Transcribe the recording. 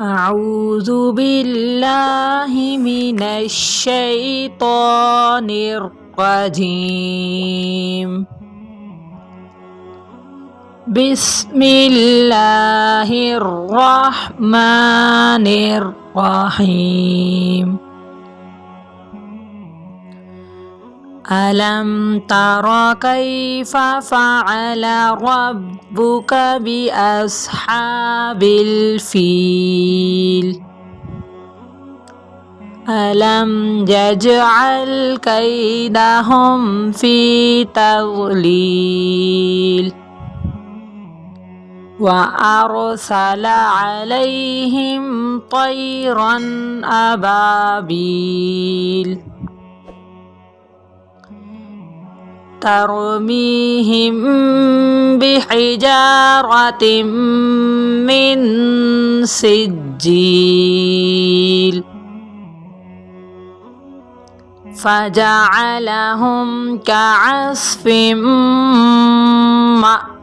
أعوذ بالله من الشيطان الرجيم. بسم الله الرحمن الرحيم. ألم تر كيف فعل ربك بأصحاب الفيل؟ ألم يجعل كيدهم في تضليل وأرسل عليهم طيرا أبابيل ترميهم بحجارة من سجيل فجعلهم كعصف مأكول.